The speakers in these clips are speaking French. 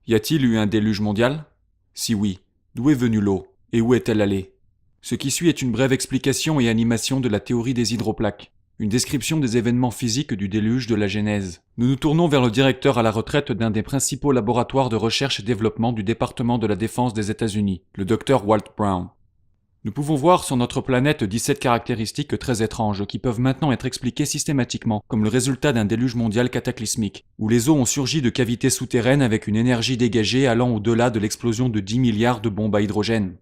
Y a-t-il eu un déluge mondial? Si oui, d'où est venue l'eau et où est-elle allée? Ce qui suit est une brève explication et animation de la théorie des hydroplaques, une description des événements physiques du déluge de la Genèse. Nous nous tournons vers le directeur à la retraite d'un des principaux laboratoires de recherche et développement du département de la défense des États-Unis, le Dr Walt Brown. Nous pouvons voir sur notre planète 17 caractéristiques très étranges qui peuvent maintenant être expliquées systématiquement comme le résultat d'un déluge mondial cataclysmique, où les eaux ont surgi de cavités souterraines avec une énergie dégagée allant au-delà de l'explosion de 10 milliards de bombes à hydrogène.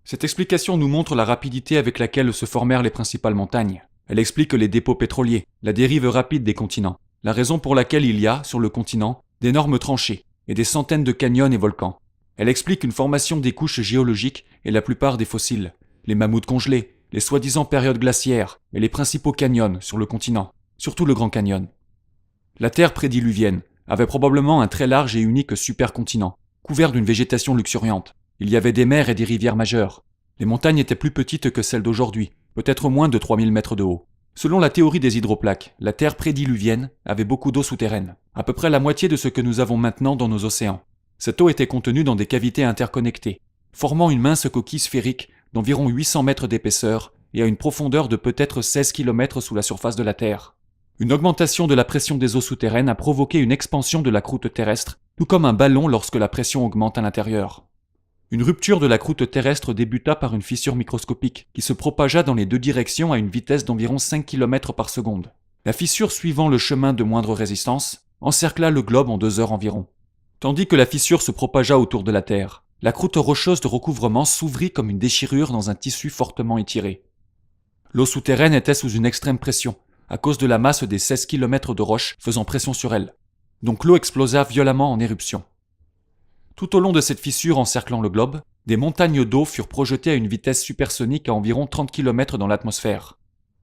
Cette explication nous montre la rapidité avec laquelle se formèrent les principales montagnes. Elle explique les dépôts pétroliers, la dérive rapide des continents, la raison pour laquelle il y a, sur le continent, d'énormes tranchées et des centaines de canyons et volcans. Elle explique une formation des couches géologiques et la plupart des fossiles, les mammouths congelés, les soi-disant périodes glaciaires et les principaux canyons sur le continent, surtout le Grand Canyon. La Terre prédiluvienne avait probablement un très large et unique supercontinent, couvert d'une végétation luxuriante. Il y avait des mers et des rivières majeures. Les montagnes étaient plus petites que celles d'aujourd'hui, peut-être moins de 3000 mètres de haut. Selon la théorie des hydroplaques, la Terre prédiluvienne avait beaucoup d'eau souterraine, à peu près la moitié de ce que nous avons maintenant dans nos océans. Cette eau était contenue dans des cavités interconnectées, formant une mince coquille sphérique d'environ 800 mètres d'épaisseur et à une profondeur de peut-être 16 km sous la surface de la Terre. Une augmentation de la pression des eaux souterraines a provoqué une expansion de la croûte terrestre, tout comme un ballon lorsque la pression augmente à l'intérieur. Une rupture de la croûte terrestre débuta par une fissure microscopique qui se propagea dans les deux directions à une vitesse d'environ 5 km par seconde. La fissure, suivant le chemin de moindre résistance, encercla le globe en 2 heures environ. Tandis que la fissure se propagea autour de la Terre, la croûte rocheuse de recouvrement s'ouvrit comme une déchirure dans un tissu fortement étiré. L'eau souterraine était sous une extrême pression, à cause de la masse des 16 km de roches faisant pression sur elle. Donc l'eau explosa violemment en éruption. Tout au long de cette fissure encerclant le globe, des montagnes d'eau furent projetées à une vitesse supersonique à environ 30 km dans l'atmosphère.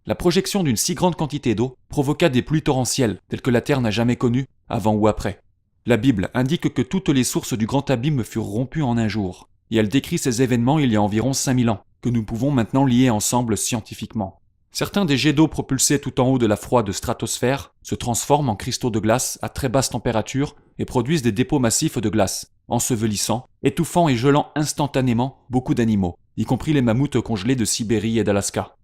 La projection d'une si grande quantité d'eau provoqua des pluies torrentielles telles que la Terre n'a jamais connues, avant ou après. La Bible indique que toutes les sources du grand abîme furent rompues en un jour, et elle décrit ces événements il y a environ 5000 ans, que nous pouvons maintenant lier ensemble scientifiquement. Certains des jets d'eau propulsés tout en haut de la froide stratosphère se transforment en cristaux de glace à très basse température et produisent des dépôts massifs de glace, ensevelissant, étouffant et gelant instantanément beaucoup d'animaux, y compris les mammouths congelés de Sibérie et d'Alaska.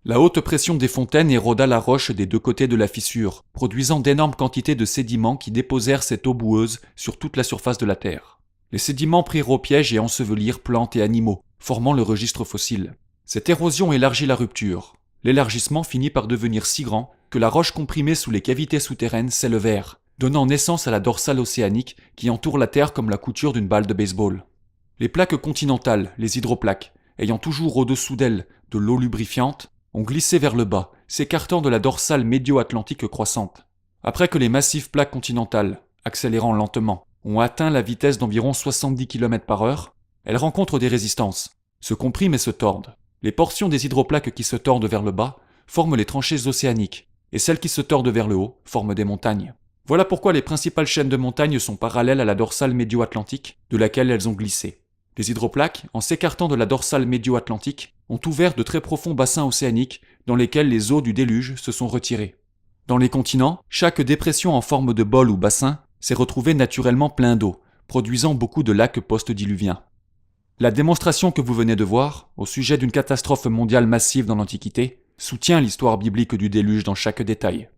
La haute pression des fontaines éroda la roche des deux côtés de la fissure, produisant d'énormes quantités de sédiments qui déposèrent cette eau boueuse sur toute la surface de la Terre. Les sédiments prirent au piège et ensevelirent plantes et animaux, formant le registre fossile. Cette érosion élargit la rupture. L'élargissement finit par devenir si grand que la roche comprimée sous les cavités souterraines s'élevèrent, donnant naissance à la dorsale océanique qui entoure la Terre comme la couture d'une balle de baseball. Les plaques continentales, les hydroplaques, ayant toujours au-dessous d'elles de l'eau lubrifiante, ont glissé vers le bas, s'écartant de la dorsale médio-atlantique croissante. Après que les massives plaques continentales, accélérant lentement, ont atteint la vitesse d'environ 70 km/h, elles rencontrent des résistances, se compriment et se tordent. Les portions des hydroplaques qui se tordent vers le bas forment les tranchées océaniques, et celles qui se tordent vers le haut forment des montagnes. Voilà pourquoi les principales chaînes de montagnes sont parallèles à la dorsale médio-atlantique, de laquelle elles ont glissé. Les hydroplaques, en s'écartant de la dorsale médio-atlantique, ont ouvert de très profonds bassins océaniques dans lesquels les eaux du déluge se sont retirées. Dans les continents, chaque dépression en forme de bol ou bassin s'est retrouvée naturellement plein d'eau, produisant beaucoup de lacs post-diluviens. La démonstration que vous venez de voir, au sujet d'une catastrophe mondiale massive dans l'Antiquité, soutient l'histoire biblique du déluge dans chaque détail.